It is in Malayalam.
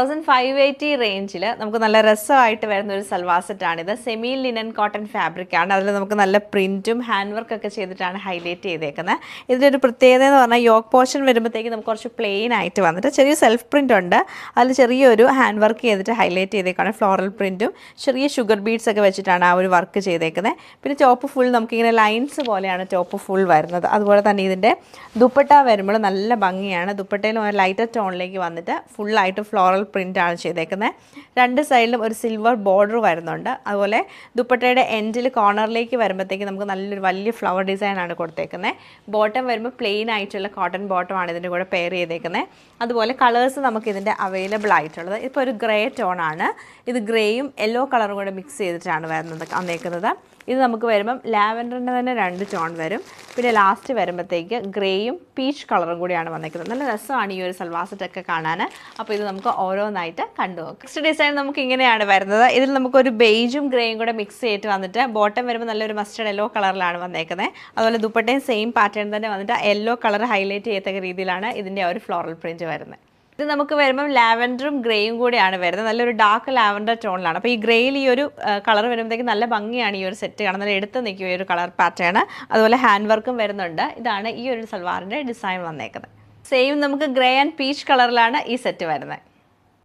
1580 റേഞ്ചിൽ നമുക്ക് നല്ല രസമായിട്ട് വരുന്ന ഒരു സൽവാർ സെറ്റാണിത്. സെമി ലിനൻ കോട്ടൺ ഫാബ്രിക് ആണ്. അതിൽ നമുക്ക് നല്ല പ്രിന്റും ഹാൻഡ് വർക്ക് ഒക്കെ ചെയ്തിട്ടാണ് ഹൈലൈറ്റ് ചെയ്തേക്കുന്നത്. ഇതിൻ്റെ ഒരു പ്രത്യേകത എന്ന് പറഞ്ഞാൽ യോക്ക് പോർഷൻ വരുമ്പോഴത്തേക്ക് നമുക്ക് കുറച്ച് പ്ലെയിൻ ആയിട്ട് വന്നിട്ട് ചെറിയ സെൽഫ് പ്രിന്റ് ഉണ്ട്. അതിൽ ചെറിയൊരു ഹാൻഡ് വർക്ക് ചെയ്തിട്ട് ഹൈലൈറ്റ് ചെയ്തേക്കാണ്. ഫ്ലോറൽ പ്രിന്റും ചെറിയ ഷുഗർ ബീഡ്സ് ഒക്കെ വെച്ചിട്ടാണ് ആ ഒരു വർക്ക് ചെയ്തേക്കുന്നത്. പിന്നെ ടോപ്പ് ഫുൾ നമുക്കിങ്ങനെ ലൈൻസ് പോലെയാണ് ടോപ്പ് ഫുൾ വരുന്നത്. അതുപോലെ തന്നെ ഇതിൻ്റെ ദുപ്പട്ട വരുമ്പോൾ നല്ല ഭംഗിയാണ്. ദുപ്പട്ടയിലും ഒരു ലൈറ്റർ ടോണിലേക്ക് വന്നിട്ട് ഫുള്ളായിട്ട് ഫ്ലോറൽ പ്രിൻ്റ് ആണ് ചെയ്തേക്കുന്നത്. രണ്ട് സൈഡിലും ഒരു സിൽവർ ബോർഡർ വരുന്നുണ്ട്. അതുപോലെ ദുപ്പട്ടയുടെ എൻഡിൽ കോർണറിലേക്ക് വരുമ്പോഴത്തേക്ക് നമുക്ക് നല്ലൊരു വലിയ ഫ്ലവർ ഡിസൈൻ ആണ് കൊടുത്തേക്കുന്നത്. ബോട്ടം വരുമ്പോൾ പ്ലെയിൻ ആയിട്ടുള്ള കോട്ടൺ ബോട്ടം ആണ് ഇതിൻ്റെ കൂടെ പെയർ ചെയ്തേക്കുന്നത്. അതുപോലെ കളേഴ്സ് നമുക്ക് ഇതിൻ്റെ അവൈലബിൾ ആയിട്ടുള്ളത് ഇപ്പോൾ ഒരു ഗ്രേ ടോണാണ്. ഇത് ഗ്രേയും യെല്ലോ കളറും കൂടെ മിക്സ് ചെയ്തിട്ടാണ് വന്നേക്കുന്നത്. ഇത് നമുക്ക് വരുമ്പം ലാവൻഡറിൻ്റെ തന്നെ 2 ടോൺ വരും. പിന്നെ ലാസ്റ്റ് വരുമ്പോഴത്തേക്ക് ഗ്രേയും പീച്ച് കളറും കൂടിയാണ് വന്നിരിക്കുന്നത്. നല്ല രസമാണ് ഈ ഒരു സൽവാർ സെറ്റൊക്കെ കാണാൻ. അപ്പോൾ ഇത് നമുക്ക് ഓരോന്നായിട്ട് കണ്ടുപോകും. നെക്സ്റ്റ് ഡിസൈൻ നമുക്ക് ഇങ്ങനെയാണ് വരുന്നത്. ഇതിൽ നമുക്കൊരു ബേജും ഗ്രേയും കൂടെ മിക്സ് ചെയ്തിട്ട് വന്നിട്ട് ബോട്ടം വരുമ്പോൾ നല്ലൊരു മസ്റ്റർഡ് യെല്ലോ കളറിലാണ് വന്നേക്കുന്നത്. അതുപോലെ ദുപ്പട്ടയും സെയിം പാറ്റേൺ തന്നെ വന്നിട്ട് യെല്ലോ കളർ ഹൈലൈറ്റ് ചെയ്യത്തക്ക രീതിയിലാണ് ഇതിൻ്റെ ഒരു ഫ്ലോറൽ പ്രിൻറ്റ് വരുന്നത്. ഇത് നമുക്ക് വരുമ്പം ലാവൻഡറും ഗ്രേയും കൂടിയാണ് വരുന്നത്. നല്ലൊരു ഡാർക്ക് ലാവൻഡർ ടോണിലാണ്. അപ്പോൾ ഈ ഗ്രേയിൽ ഈ ഒരു കളർ വരുമ്പോഴത്തേക്ക് നല്ല ഭംഗിയാണ് ഈ ഒരു സെറ്റ് കാണാൻ. നല്ല എടുത്ത് നിൽക്കും ഈ ഒരു കളർ പാറ്റേൺ. അതുപോലെ ഹാൻഡ് വർക്കും വരുന്നുണ്ട്. ഇതാണ് ഈ ഒരു സൽവാറിൻ്റെ ഡിസൈൻ വന്നേക്കുന്നത്. സെയിം നമുക്ക് ഗ്രേ ആൻഡ് പീച്ച് കളറിലാണ് ഈ സെറ്റ് വരുന്നത്.